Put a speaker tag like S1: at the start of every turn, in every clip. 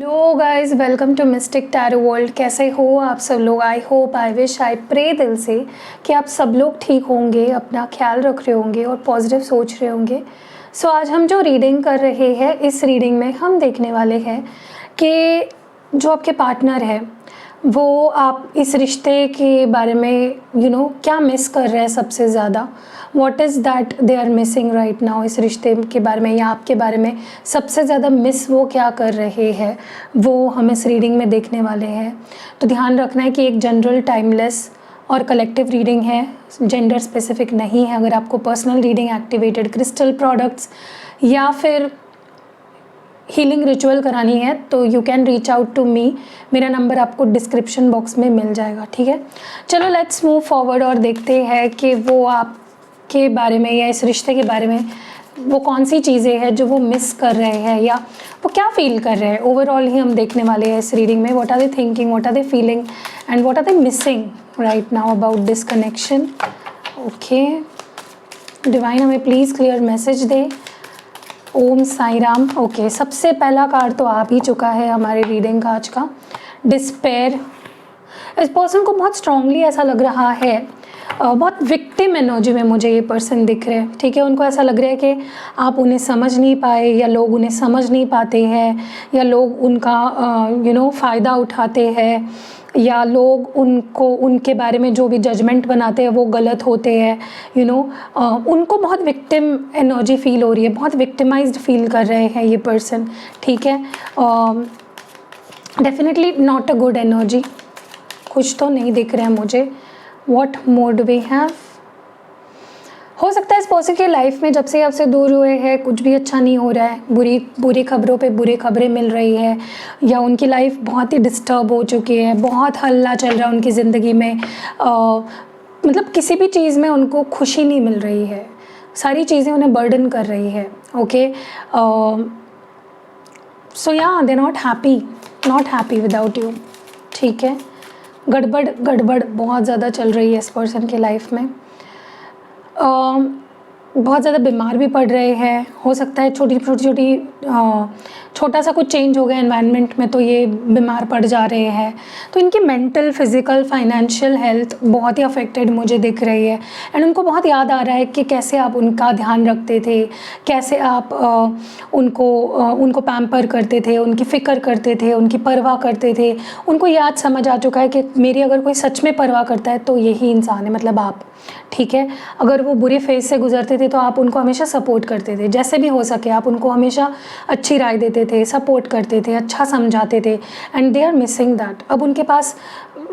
S1: Hello guys, welcome to mystic tarot world. कैसे हो आप सब लोग? I hope, I wish, I pray दिल से कि आप सब लोग ठीक होंगे, अपना ख्याल रख रहे होंगे और पॉजिटिव सोच रहे होंगे। सो आज हम जो रीडिंग कर रहे हैं, इस रीडिंग में हम देखने वाले हैं कि जो आपके पार्टनर है वो आप इस रिश्ते के बारे में क्या मिस कर रहे हैं सबसे ज़्यादा। What is that they are missing right now. इस रिश्ते के बारे में या आपके बारे में सबसे ज़्यादा मिस वो क्या कर रहे हैं, वो हम इस रीडिंग में देखने वाले हैं। तो ध्यान रखना है कि एक जनरल, टाइमलेस और कलेक्टिव रीडिंग है, जेंडर स्पेसिफिक नहीं है। अगर आपको personal reading, activated crystal products या फिर हीलिंग रिचुअल करानी है तो you can reach out to me. मेरा नंबर आपको डिस्क्रिप्शन बॉक्स में मिल जाएगा, ठीक है। चलो लेट्स मूव फॉरवर्ड और देखते हैं कि वो आपके बारे में या इस रिश्ते के बारे में वो कौन सी चीज़ें हैं जो वो मिस कर रहे हैं या वो क्या फील कर रहे हैं। ओवरऑल ही हम देखने वाले हैं इस रीडिंग में। What are they thinking, what are they feeling and what are they missing right now about this connection. Okay divine, हमें प्लीज़ क्लियर मैसेज दे। ओम साई राम। ओके, सबसे पहला कार्ड तो आ ही चुका है हमारे रीडिंग का आज का, डिस्पेयर। इस पर्सन को बहुत स्ट्रांगली ऐसा लग रहा है, बहुत विक्टिम एनर्जी में मुझे ये पर्सन दिख रहे हैं, ठीक है। उनको ऐसा लग रहा है कि आप उन्हें समझ नहीं पाए या लोग उन्हें समझ नहीं पाते हैं या लोग उनका फ़ायदा उठाते हैं या लोग उनको उनके बारे में जो भी जजमेंट बनाते हैं वो गलत होते हैं। उनको बहुत विक्टिम एनर्जी फील हो रही है, बहुत विक्टिमाइज्ड फील कर रहे हैं ये पर्सन, ठीक है। Definitely not a good energy, कुछ तो नहीं दिख रहा है मुझे। What mode we have. हो सकता है इस पर्सन की लाइफ में जब से आपसे दूर हुए हैं कुछ भी अच्छा नहीं हो रहा है, बुरी खबरों पे बुरी खबरें मिल रही है या उनकी लाइफ बहुत ही डिस्टर्ब हो चुकी है, बहुत हल्ला चल रहा है उनकी ज़िंदगी में। मतलब किसी भी चीज़ में उनको खुशी नहीं मिल रही है, सारी चीज़ें उन्हें बर्डन कर रही है। ओके, सो या they not happy without you, ठीक है। गड़बड़ बहुत ज़्यादा चल रही है इस पर्सन की लाइफ में। बहुत ज़्यादा बीमार भी पड़ रहे हैं। हो सकता है छोटा सा कुछ चेंज हो गया एनवायरनमेंट में तो ये बीमार पड़ जा रहे हैं। तो इनकी मेंटल, फिज़िकल, फाइनेंशियल हेल्थ बहुत ही अफेक्टेड मुझे दिख रही है। एंड उनको बहुत याद आ रहा है कि कैसे आप उनका ध्यान रखते थे, कैसे आप उनको पैम्पर करते थे, उनकी फ़िक्र करते थे, उनकी परवाह करते थे। उनको याद समझ आ चुका है कि मेरी अगर कोई सच में परवाह करता है तो यही इंसान है, मतलब आप, ठीक है। अगर वो बुरे फेज से गुजरते थे तो आप उनको हमेशा सपोर्ट करते थे, जैसे भी हो सके आप उनको हमेशा अच्छी राय देते थे, सपोर्ट करते थे, अच्छा समझाते थे। And they are missing that. अब उनके पास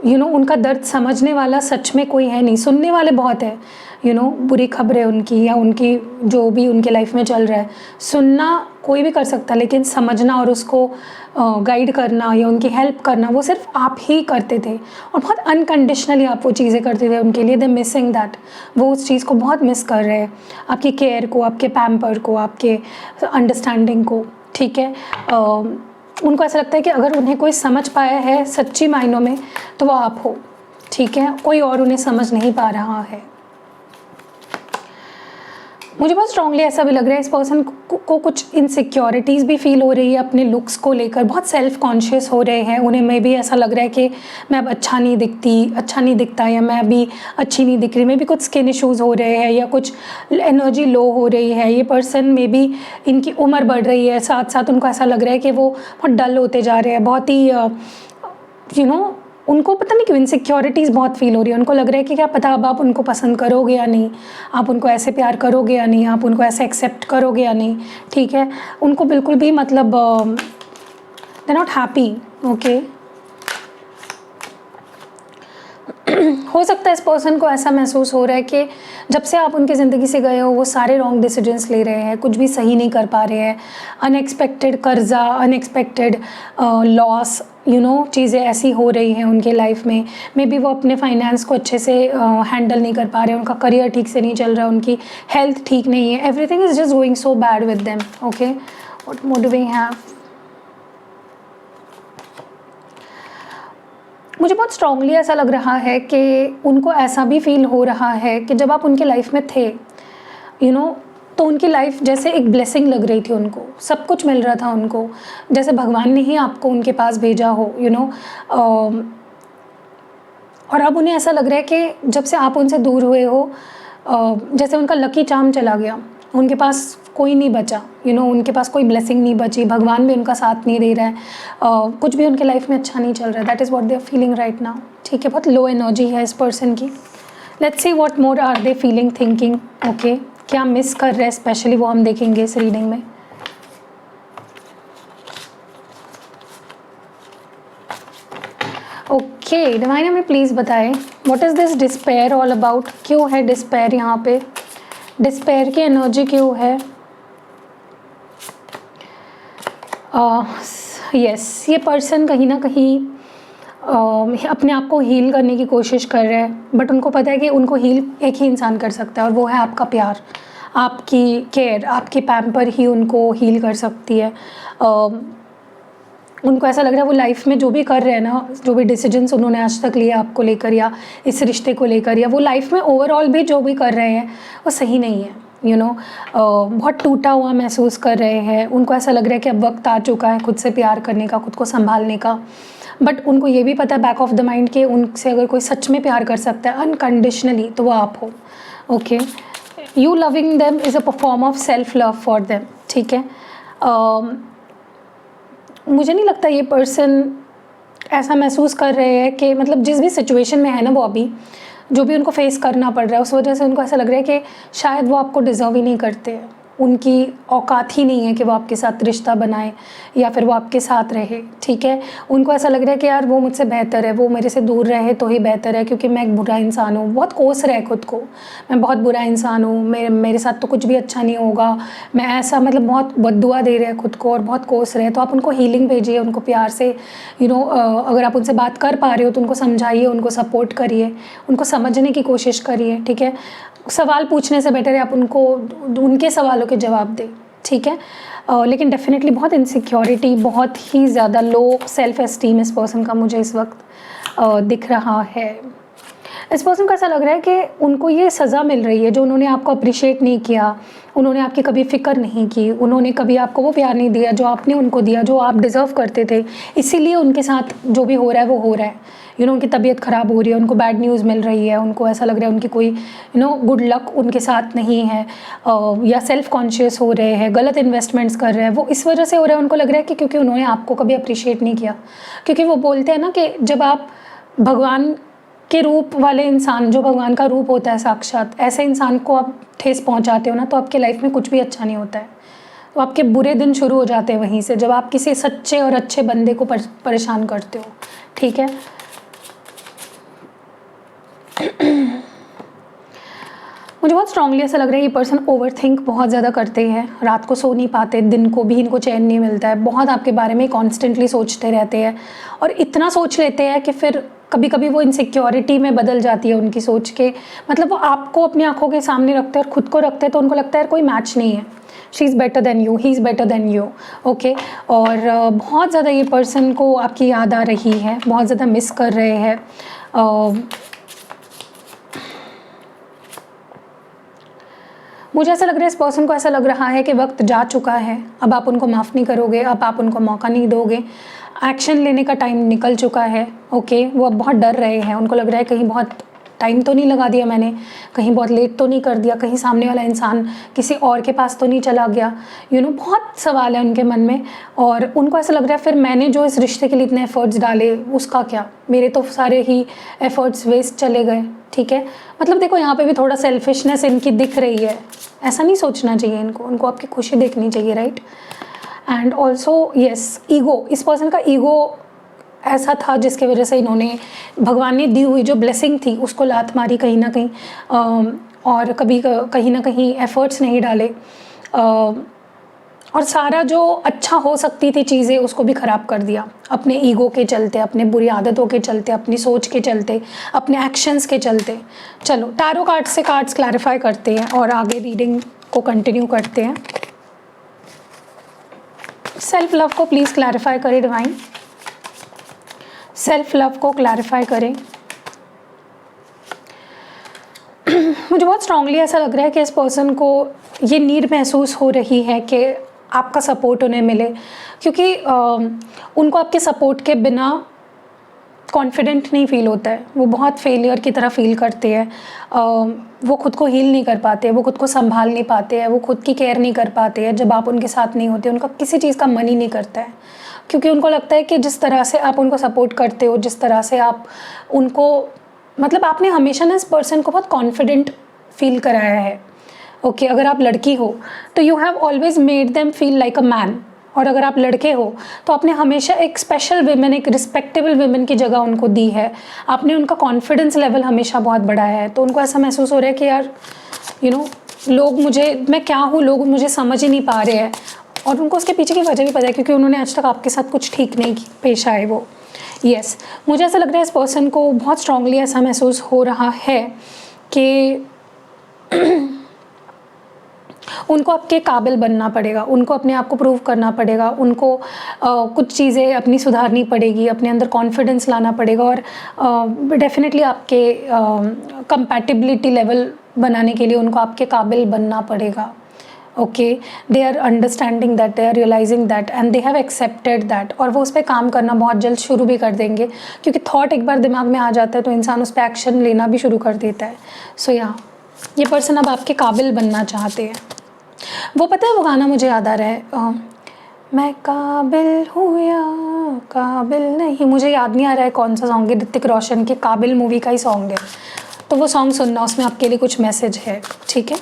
S1: उनका दर्द समझने वाला सच में कोई है नहीं, सुनने वाले बहुत है। बुरी खबरें उनकी या उनकी जो भी उनके लाइफ में चल रहा है, सुनना कोई भी कर सकता, लेकिन समझना और उसको गाइड करना या उनकी हेल्प करना वो सिर्फ आप ही करते थे और बहुत अनकंडीशनली आप वो चीज़ें करते थे उनके लिए। दे मिसिंग दैट। वो उस चीज़ को बहुत मिस कर रहे हैं, आपकी केयर को, आपके पैम्पर को, आपके अंडरस्टैंडिंग को, ठीक है। उनको ऐसा लगता है कि अगर उन्हें कोई समझ पाया है सच्ची मायनों में तो वो आप हो, ठीक है। कोई और उन्हें समझ नहीं पा रहा है। मुझे बहुत स्ट्रांगली ऐसा भी लग रहा है इस पर्सन को कुछ इनसिक्योरिटीज़ भी फील हो रही है अपने लुक्स को लेकर, बहुत सेल्फ कॉन्शियस हो रहे हैं। उन्हें मे भी ऐसा लग रहा है कि मैं अब अच्छा नहीं दिखता या मैं अभी अच्छी नहीं दिख रही। मे भी कुछ स्किन इश्यूज़ हो रहे हैं या कुछ एनर्जी लो हो रही है। ये पर्सन मे भी, इनकी उम्र बढ़ रही है, साथ साथ उनको ऐसा लग रहा है कि वो बहुत डल होते जा रहे हैं, बहुत ही उनको पता नहीं क्यों इनसिक्योरिटीज़ बहुत फील हो रही है। उनको लग रहा है कि क्या पता अब आप उनको पसंद करोगे या नहीं, आप उनको ऐसे प्यार करोगे या नहीं, आप उनको ऐसे एक्सेप्ट करोगे या नहीं, ठीक है। उनको बिल्कुल भी मतलब दे नॉट हैप्पी। ओके, हो सकता है इस पर्सन को ऐसा महसूस हो रहा है कि जब से आप उनकी ज़िंदगी से गए हो वो सारे रॉन्ग डिसीजंस ले रहे हैं, कुछ भी सही नहीं कर पा रहे हैं। अनएक्सपेक्टेड कर्जा, अनएक्सपेक्टेड लॉस, चीज़ें ऐसी हो रही हैं उनके लाइफ में। मे बी वो अपने फाइनेंस को अच्छे से हैंडल नहीं कर पा रहे हैं, उनका करियर ठीक से नहीं चल रहा, उनकी हेल्थ ठीक नहीं है। Everything is just going so bad with them. Okay, what more do we have. मुझे बहुत स्ट्रांगली ऐसा लग रहा है कि उनको ऐसा भी फील हो रहा है कि जब आप उनके लाइफ में थे तो तो उनकी लाइफ जैसे एक ब्लेसिंग लग रही थी उनको, सब कुछ मिल रहा था उनको, जैसे भगवान ने ही आपको उनके पास भेजा हो, यू नो। और अब उन्हें ऐसा लग रहा है कि जब से आप उनसे दूर हुए हो, जैसे उनका लकी चार्म चला गया, उनके पास कोई नहीं बचा, यू नो, उनके पास कोई ब्लेसिंग नहीं बची, भगवान भी उनका साथ नहीं दे रहा है, कुछ भी उनके लाइफ में अच्छा नहीं चल रहा है। That is what they are feeling right now, ठीक है। बहुत लो एनर्जी है इस पर्सन की। Let's see what more are they feeling, thinking, okay. क्या मिस कर रहे हैं स्पेशली, वो हम देखेंगे इस रीडिंग में। ओके डिवाइन, हमें प्लीज़ बताएं what is this despair all about, क्यों है डिस्पेयर यहाँ पे, डिस्पेयर की एनर्जी क्यों है। यस, ये पर्सन कहीं ना कहीं अपने आप को हील करने की कोशिश कर रहे हैं, बट उनको पता है कि उनको हील एक ही इंसान कर सकता है, और वो है आपका प्यार, आपकी केयर, आपकी पैम्पर ही उनको हील कर सकती है। उनको ऐसा लग रहा है वो लाइफ में जो भी कर रहे हैं ना, जो भी डिसीजंस उन्होंने आज तक लिए आपको लेकर या इस रिश्ते को लेकर, या वो लाइफ में ओवरऑल भी जो भी कर रहे हैं वो सही नहीं है, यू नो। बहुत टूटा हुआ महसूस कर रहे हैं। उनको ऐसा लग रहा है कि अब वक्त आ चुका है खुद से प्यार करने का, खुद को संभालने का, बट उनको ये भी पता है बैक ऑफ द माइंड कि उनसे अगर कोई सच में प्यार कर सकता है अनकंडीशनली तो वो आप हो, okay. You loving them is a form of self love for them, ठीक है। मुझे नहीं लगता ये पर्सन ऐसा महसूस कर रहे हैं कि मतलब जिस भी सिचुएशन में है ना वो अभी, जो भी उनको फेस करना पड़ रहा है, उस वजह से उनको ऐसा लग रहा है कि शायद वो आपको डिज़र्व ही नहीं करते, उनकी औकात ही नहीं है कि वो आपके साथ रिश्ता बनाए या फिर वो आपके साथ रहे, ठीक है। उनको ऐसा लग रहा है कि यार वो मुझसे बेहतर है, वो मेरे से दूर रहे तो ही बेहतर है, क्योंकि मैं एक बुरा इंसान हूँ, बहुत कोस रहे खुद को, मैं बहुत बुरा इंसान हूँ, मेरे साथ तो कुछ भी अच्छा नहीं होगा, मैं ऐसा, मतलब बहुत बद्दुआ दे रहे हैं खुद को और बहुत कोस रहे हैं। तो आप उनको हीलिंग भेजिए, उनको प्यार से, यू नो, अगर आप उनसे बात कर पा रहे हो तो उनको समझाइए, उनको सपोर्ट करिए, उनको समझने की कोशिश करिए, ठीक है। सवाल पूछने से बेटर है आप उनको उनके सवालों के जवाब दें, ठीक है। लेकिन डेफिनेटली बहुत इनसिक्योरिटी, बहुत ही ज़्यादा लो सेल्फ एस्टीम इस पर्सन का मुझे इस वक्त दिख रहा है। इस पर्सन को ऐसा लग रहा है कि उनको ये सज़ा मिल रही है, जो उन्होंने आपको अप्रिशिएट नहीं किया, उन्होंने आपकी कभी फ़िक्र नहीं की, उन्होंने कभी आपको वो प्यार नहीं दिया जो आपने उनको दिया, जो आप डिज़र्व करते थे, इसीलिए उनके साथ जो भी हो रहा है वो हो रहा है, यू नो। उनकी तबीयत ख़राब हो रही है, उनको बैड न्यूज़ मिल रही है, उनको ऐसा लग रहा है उनकी कोई, यू नो, गुड लक उनके साथ नहीं है, या सेल्फ कॉन्शियस हो रहे हैं, गलत इन्वेस्टमेंट्स कर रहे हैं, वो इस वजह से हो रहा है। उनको लग रहा है कि क्योंकि उन्होंने आपको कभी अप्रिशिएट नहीं किया, क्योंकि वो बोलते हैं ना कि जब आप भगवान के रूप वाले इंसान, जो भगवान का रूप होता है साक्षात, ऐसे इंसान को आप ठेस पहुंचाते हो ना, तो आपके लाइफ में कुछ भी अच्छा नहीं होता है, तो आपके बुरे दिन शुरू हो जाते हैं वहीं से, जब आप किसी सच्चे और अच्छे बंदे को परेशान करते हो, ठीक है। मुझे बहुत स्ट्रांगली ऐसा लग रहा है ये पर्सन ओवरथिंक बहुत ज़्यादा करते हैं, रात को सो नहीं पाते, दिन को भी इनको चैन नहीं मिलता है, बहुत आपके बारे में कॉन्स्टेंटली सोचते रहते हैं, और इतना सोच लेते हैं कि फिर कभी कभी वो इनसिक्योरिटी में बदल जाती है उनकी सोच के, मतलब वो आपको अपनी आंखों के सामने रखते हैं और ख़ुद को रखते हैं, तो उनको लगता है कोई मैच नहीं है, she is better than you, he is better than you, okay. और बहुत ज़्यादा ये पर्सन को आपकी याद आ रही है, बहुत ज़्यादा मिस कर रहे हैं। मुझे ऐसा लग रहा है इस पर्सन को ऐसा लग रहा है कि वक्त जा चुका है, अब आप उनको माफ़ नहीं करोगे, अब आप उनको मौका नहीं दोगे, एक्शन लेने का टाइम निकल चुका है, ओके। वो अब बहुत डर रहे हैं, उनको लग रहा है कहीं बहुत टाइम तो नहीं लगा दिया मैंने, कहीं बहुत लेट तो नहीं कर दिया, कहीं सामने वाला इंसान किसी और के पास तो नहीं चला गया, यू नो। बहुत सवाल है उनके मन में, और उनको ऐसा लग रहा है फिर मैंने जो इस रिश्ते के लिए इतने एफर्ट्स डाले उसका क्या, मेरे तो सारे ही एफर्ट्स वेस्ट चले गए, ठीक है। मतलब देखो यहाँ पे भी थोड़ा सेल्फिशनेस इनकी दिख रही है, ऐसा नहीं सोचना चाहिए इनको, उनको आपकी खुशी देखनी चाहिए, right. And also yes, ego, इस पर्सन का ईगो ऐसा था जिसके वजह से इन्होंने भगवान ने दी हुई जो ब्लेसिंग थी उसको लात मारी कहीं ना कहीं, और कभी कहीं ना कहीं एफर्ट्स नहीं डाले, और सारा जो अच्छा हो सकती थी चीज़ें उसको भी ख़राब कर दिया अपने ईगो के चलते, अपने बुरी आदतों के चलते, अपनी सोच के चलते, अपने एक्शंस के चलते। चलो टैरो कार्ड से कार्ड्स क्लैरिफाई करते हैं और आगे रीडिंग को कंटिन्यू करते हैं। सेल्फ लव को प्लीज़ क्लैरिफाई करें डिवाइन, सेल्फ लव को क्लैरिफाई करें। मुझे बहुत स्ट्रांगली ऐसा लग रहा है कि इस पर्सन को ये नीड महसूस हो रही है कि आपका सपोर्ट उन्हें मिले, क्योंकि उनको आपके सपोर्ट के बिना कॉन्फिडेंट नहीं फील होता है, वो बहुत फेलियर की तरह फील करते हैं, वो खुद को हील नहीं कर पाते, वो खुद को संभाल नहीं पाते हैं, वो खुद की केयर नहीं कर पाते हैं। जब आप उनके साथ नहीं होते, उनका किसी चीज़ का मन ही नहीं करता है, क्योंकि उनको लगता है कि जिस तरह से आप उनको सपोर्ट करते हो, जिस तरह से आप उनको, मतलब आपने हमेशा ना इस पर्सन को बहुत कॉन्फिडेंट फील कराया है। ओके, अगर आप लड़की हो तो you have always made them feel like a man, और अगर आप लड़के हो तो आपने हमेशा एक स्पेशल वीमेन, एक रिस्पेक्टेबल वीमेन की जगह उनको दी है। आपने उनका कॉन्फिडेंस लेवल हमेशा बहुत बढ़ाया है, तो उनको ऐसा महसूस हो रहा है कि यार लोग मैं क्या हूँ, लोग मुझे समझ ही नहीं पा रहे हैं। और उनको उसके पीछे की वजह भी पता है, क्योंकि उन्होंने आज तक आपके साथ कुछ ठीक नहीं पेश आए वो। यस, मुझे ऐसा लग रहा है इस पर्सन को बहुत स्ट्रांगली ऐसा महसूस हो रहा है कि उनको आपके काबिल बनना पड़ेगा, उनको अपने आप को प्रूव करना पड़ेगा, उनको कुछ चीज़ें अपनी सुधारनी पड़ेगी, अपने अंदर कॉन्फिडेंस लाना पड़ेगा, और डेफिनेटली आपके कंपैटिबिलिटी लेवल बनाने के लिए उनको आपके काबिल बनना पड़ेगा। Okay, they are understanding that, they are realising that, and they have accepted that, और वो उस पर काम करना बहुत जल्द शुरू भी कर देंगे, क्योंकि थॉट एक बार दिमाग में आ जाता है तो इंसान उस पर एक्शन लेना भी शुरू कर देता है। सो ये पर्सन अब आपके काबिल बनना चाहते हैं। वो पता है, वो गाना मुझे याद आ रहा है, मैं काबिल हूँ या काबिल नहीं, मुझे याद नहीं आ रहा है कौन सा सॉन्ग है, ऋतिक रोशन के काबिल मूवी का ही सॉन्ग है, तो वो सॉन्ग सुनना, उसमें आपके लिए कुछ मैसेज है, ठीक है।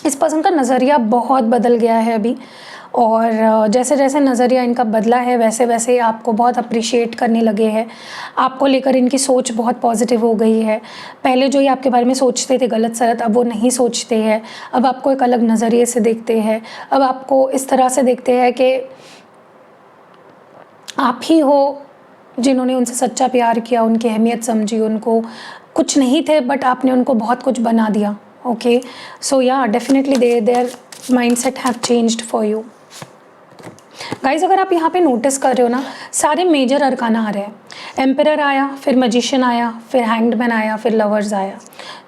S1: इस पर्सन का नज़रिया बहुत बदल गया है अभी, और जैसे जैसे नज़रिया इनका बदला है वैसे वैसे आपको बहुत अप्रिशिएट करने लगे हैं, आपको लेकर इनकी सोच बहुत पॉजिटिव हो गई है। पहले जो ये आपके बारे में सोचते थे गलत सलत, अब वो नहीं सोचते हैं, अब आपको एक अलग नज़रिए से देखते हैं, अब आपको इस तरह से देखते हैं कि आप ही हो जिन्होंने उनसे सच्चा प्यार किया, उनकी अहमियत समझी, उनको कुछ नहीं थे बट आपने उनको बहुत कुछ बना दिया। ओके, सो या definitely there mindset have changed for you guys. अगर आप यहाँ पे नोटिस कर रहे हो ना, सारे मेजर अरकाना आ रहे हैं। एम्परर आया, फिर मजिशियन आया, फिर हैंग्डमैन आया, फिर लवर्स आया,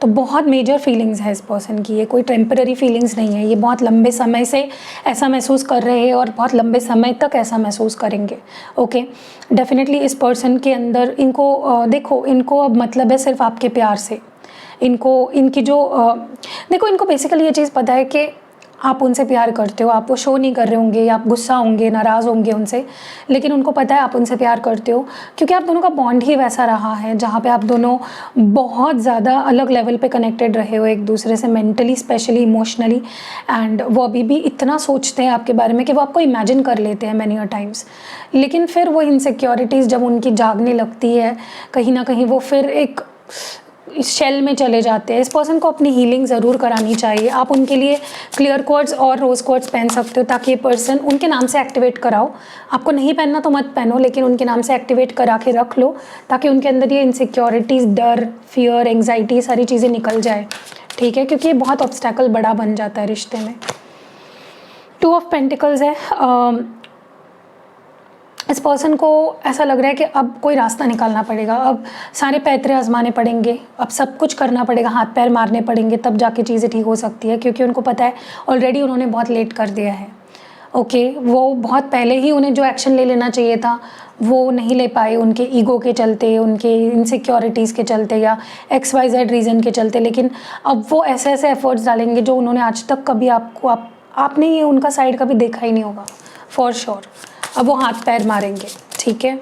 S1: तो बहुत मेजर फीलिंग्स है इस पर्सन की, ये कोई टेम्पररी फीलिंग्स नहीं है, ये बहुत लंबे समय से ऐसा महसूस कर रहे हैं और बहुत लंबे समय तक ऐसा महसूस करेंगे। ओके, डेफिनेटली इस पर्सन के अंदर इनको देखो, इनको अब मतलब है सिर्फ आपके प्यार से, इनको इनकी जो देखो, इनको बेसिकली ये चीज़ पता है कि आप उनसे प्यार करते हो, आप वो शो नहीं कर रहे होंगे, आप गुस्सा होंगे, नाराज़ होंगे उनसे, लेकिन उनको पता है आप उनसे प्यार करते हो, क्योंकि आप दोनों का बॉन्ड ही वैसा रहा है जहाँ पे आप दोनों बहुत ज़्यादा अलग लेवल पे कनेक्टेड रहे हो एक दूसरे से, मेंटली, स्पेशली इमोशनली, एंड वो अभी भी इतना सोचते हैं आपके बारे में कि वो आपको इमेजिन कर लेते हैं मैनी अ टाइम्स। लेकिन फिर वो इनसिक्योरिटीज़ जब उनकी जागने लगती है कहीं ना कहीं, वो फिर एक इस शेल में चले जाते हैं। इस पर्सन को अपनी हीलिंग ज़रूर करानी चाहिए। आप उनके लिए क्लियर क्वार्ट्ज और रोज़ क्वार्ट्ज पहन सकते हो, ताकि ये पर्सन उनके नाम से एक्टिवेट कराओ। आपको नहीं पहनना तो मत पहनो, लेकिन उनके नाम से एक्टिवेट करा के रख लो, ताकि उनके अंदर ये इनसिक्योरिटीज़, डर, फियर, एंग्जाइटी, सारी चीज़ें निकल जाए, ठीक है, क्योंकि ये बहुत ऑब्स्टैकल बड़ा बन जाता है रिश्ते में। 2 ऑफ पेंटिकल्स है। इस पर्सन को ऐसा लग रहा है कि अब कोई रास्ता निकालना पड़ेगा, अब सारे पैतरे आजमाने पड़ेंगे, अब सब कुछ करना पड़ेगा, हाथ पैर मारने पड़ेंगे, तब जाके चीज़ें ठीक हो सकती है, क्योंकि उनको पता है ऑलरेडी उन्होंने बहुत लेट कर दिया है। ओके, वो बहुत पहले ही उन्हें जो एक्शन ले लेना चाहिए था वो नहीं ले पाए, उनके ईगो के चलते, उनके इनसिक्योरिटीज़ के चलते, या XYZ रीज़न के चलते। लेकिन अब वो ऐसे ऐसे एफर्ट्स डालेंगे जो उन्होंने आज तक कभी आपने ये उनका साइड कभी देखा ही नहीं होगा, फॉर श्योर। अब वो हाथ पैर मारेंगे, ठीक है।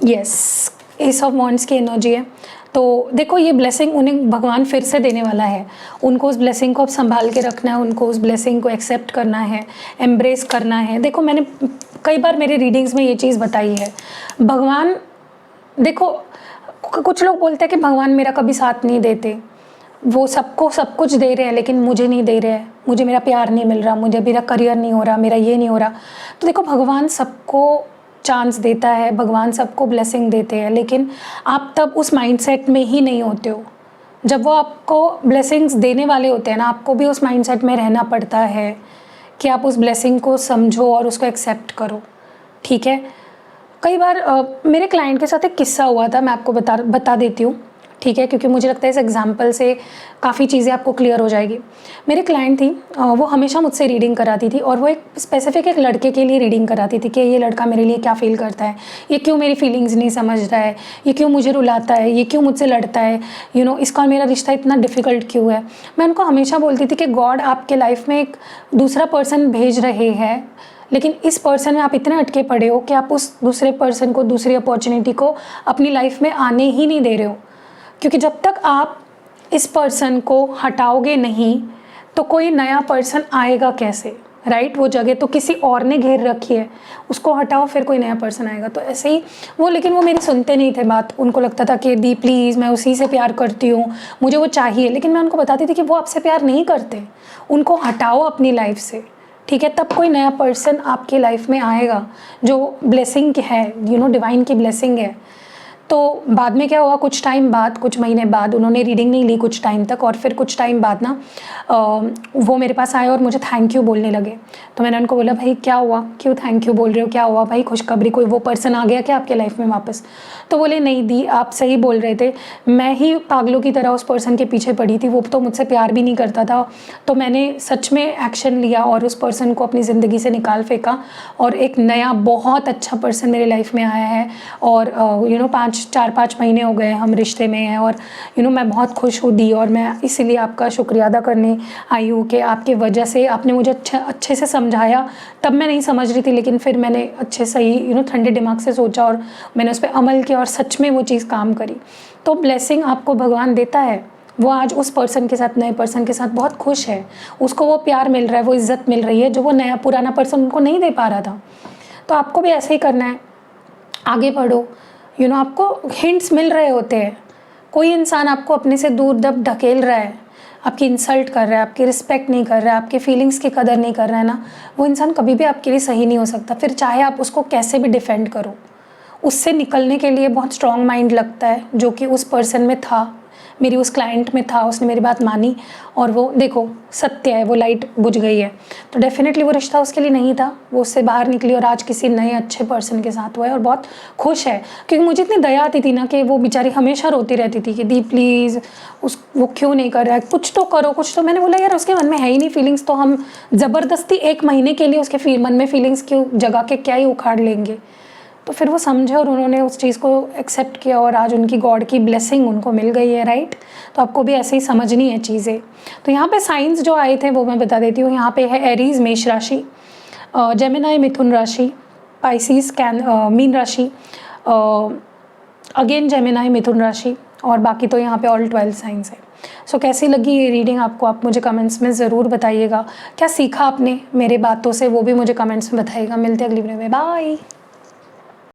S1: यस, एस ऑफ वॉन्ड्स की एनर्जी है। तो देखो, ये ब्लेसिंग उन्हें भगवान फिर से देने वाला है। उनको उस ब्लेसिंग को अब संभाल के रखना है, उनको उस ब्लेसिंग को एक्सेप्ट करना है, एम्ब्रेस करना है। देखो, मैंने कई बार मेरे रीडिंग्स में ये चीज़ बताई है। भगवान, देखो, कुछ लोग बोलते हैं कि भगवान मेरा कभी साथ नहीं देते, वो सबको सब कुछ दे रहे हैं लेकिन मुझे नहीं दे रहे हैं, मुझे मेरा प्यार नहीं मिल रहा, मुझे मेरा करियर नहीं हो रहा, मेरा ये नहीं हो रहा। तो देखो, भगवान सबको चांस देता है, भगवान सबको ब्लेसिंग देते हैं, लेकिन आप तब उस माइंडसेट में ही नहीं होते हो। जब वो आपको ब्लेसिंग्स देने वाले होते हैं ना, आपको भी उस माइंडसेट में रहना पड़ता है कि आप उस ब्लेसिंग को समझो और उसको एक्सेप्ट करो, ठीक है। कई बार मेरे क्लाइंट के साथ एक किस्सा हुआ था, मैं आपको बता देती हूँ, ठीक है, क्योंकि मुझे लगता है इस एग्जाम्पल से काफ़ी चीज़ें आपको क्लियर हो जाएगी। मेरी क्लाइंट थी, वो हमेशा मुझसे रीडिंग कराती थी और वो एक स्पेसिफिक एक लड़के के लिए रीडिंग कराती थी कि ये लड़का मेरे लिए क्या फ़ील करता है, ये क्यों मेरी फीलिंग्स नहीं समझ रहा है, ये क्यों मुझे रुलाता है, ये क्यों मुझसे लड़ता है, इसका और मेरा रिश्ता इतना डिफ़िकल्ट क्यों है। मैं उनको हमेशा बोलती थी कि गॉड आपके लाइफ में एक दूसरा पर्सन भेज रहे हैं, लेकिन इस पर्सन में आप इतने अटके पड़े हो कि आप उस दूसरे पर्सन को, दूसरी अपॉर्चुनिटी को अपनी लाइफ में आने ही नहीं दे रहे हो। क्योंकि जब तक आप इस पर्सन को हटाओगे नहीं तो कोई नया पर्सन आएगा कैसे, राइट। वो जगह तो किसी और ने घेर रखी है, उसको हटाओ फिर कोई नया पर्सन आएगा। तो ऐसे ही लेकिन वो मेरी सुनते नहीं थे बात। उनको लगता था कि दी प्लीज़, मैं उसी से प्यार करती हूँ, मुझे वो चाहिए। लेकिन मैं उनको बताती थी कि वो आपसे प्यार नहीं करते, उनको हटाओ अपनी लाइफ से, ठीक है। तब कोई नया पर्सन आपकी लाइफ में आएगा जो ब्लेसिंग है, डिवाइन की ब्लेसिंग है। तो बाद में क्या हुआ, कुछ टाइम बाद, कुछ महीने बाद उन्होंने रीडिंग नहीं ली कुछ टाइम तक, और फिर कुछ टाइम बाद ना वो मेरे पास आए और मुझे थैंक यू बोलने लगे। तो मैंने उनको बोला, भाई क्या हुआ, क्यों थैंक यू बोल रहे हो, क्या हुआ भाई, खुशखबरी, कोई वो पर्सन आ गया क्या आपके लाइफ में वापस। तो बोले नहीं दी, आप सही बोल रहे थे, मैं ही पागलों की तरह उस पर्सन के पीछे पड़ी थी, वो तो मुझसे प्यार भी नहीं करता था। तो मैंने सच में एक्शन लिया और उस पर्सन को अपनी ज़िंदगी से निकाल फेंका और एक नया बहुत अच्छा पर्सन मेरे लाइफ में आया है। और 4-5 महीने हो गए हम रिश्ते में हैं, और मैं बहुत खुश हूँ दी। और मैं इसीलिए आपका शुक्रिया अदा करने आई हूँ कि आपकी वजह से आपने मुझे अच्छे से समझाया। तब मैं नहीं समझ रही थी, लेकिन फिर मैंने अच्छे सही ठंडे दिमाग से सोचा और मैंने उस पर अमल किया और सच में वो चीज़ काम करी। तो ब्लेसिंग आपको भगवान देता है। वो आज उस पर्सन के साथ, नए पर्सन के साथ बहुत खुश है, उसको वो प्यार मिल रहा है, वो इज़्ज़त मिल रही है जो वो नया पुराना पर्सन उनको नहीं दे पा रहा था। तो आपको भी ऐसे ही करना है, आगे बढ़ो। आपको हिंट्स मिल रहे होते हैं। कोई इंसान आपको अपने से दूर दब ढकेल रहा है, आपकी इंसल्ट कर रहा है, आपकी रिस्पेक्ट नहीं कर रहा है, आपके फीलिंग्स की कदर नहीं कर रहा है ना, वो इंसान कभी भी आपके लिए सही नहीं हो सकता। फिर चाहे आप उसको कैसे भी डिफेंड करो, उससे निकलने के लिए बहुत स्ट्रॉन्ग माइंड लगता है, जो कि उस पर्सन में था, मेरी उस क्लाइंट में था। उसने मेरी बात मानी और वो देखो सत्य है, वो लाइट बुझ गई है। तो डेफिनेटली वो रिश्ता उसके लिए नहीं था, वो उससे बाहर निकली और आज किसी नए अच्छे पर्सन के साथ हुआ है और बहुत खुश है। क्योंकि मुझे इतनी दया आती थी ना कि वो बेचारी हमेशा रोती रहती थी कि दी प्लीज़, वो क्यों नहीं कर रहा है, कुछ तो करो कुछ तो। मैंने बोला यार उसके मन में है ही नहीं फीलिंग्स, तो हम ज़बरदस्ती 1 महीने के लिए उसके मन में फीलिंग्स क्यों जगा के क्या ही उखाड़ लेंगे। तो फिर वो समझे और उन्होंने उस चीज़ को एक्सेप्ट किया और आज उनकी गॉड की ब्लेसिंग उनको मिल गई है, राइट। तो आपको भी ऐसे ही समझनी है चीज़ें। तो यहाँ पे साइंस जो आए थे वो मैं बता देती हूँ। यहाँ पे है एरीज मेष राशि, जेमिनाई मिथुन राशि, पाइसिस मीन राशि, अगेन जेमिनाई मिथुन राशि, और बाकी तो यहाँ पे ऑल 12 साइंस है। सो कैसी लगी ये रीडिंग आपको, आप मुझे कमेंट्स में ज़रूर बताइएगा। क्या सीखा आपने मेरे बातों से, वो भी मुझे कमेंट्स में बताइएगा। मिलते हैं अगली वीडियो में, बाय।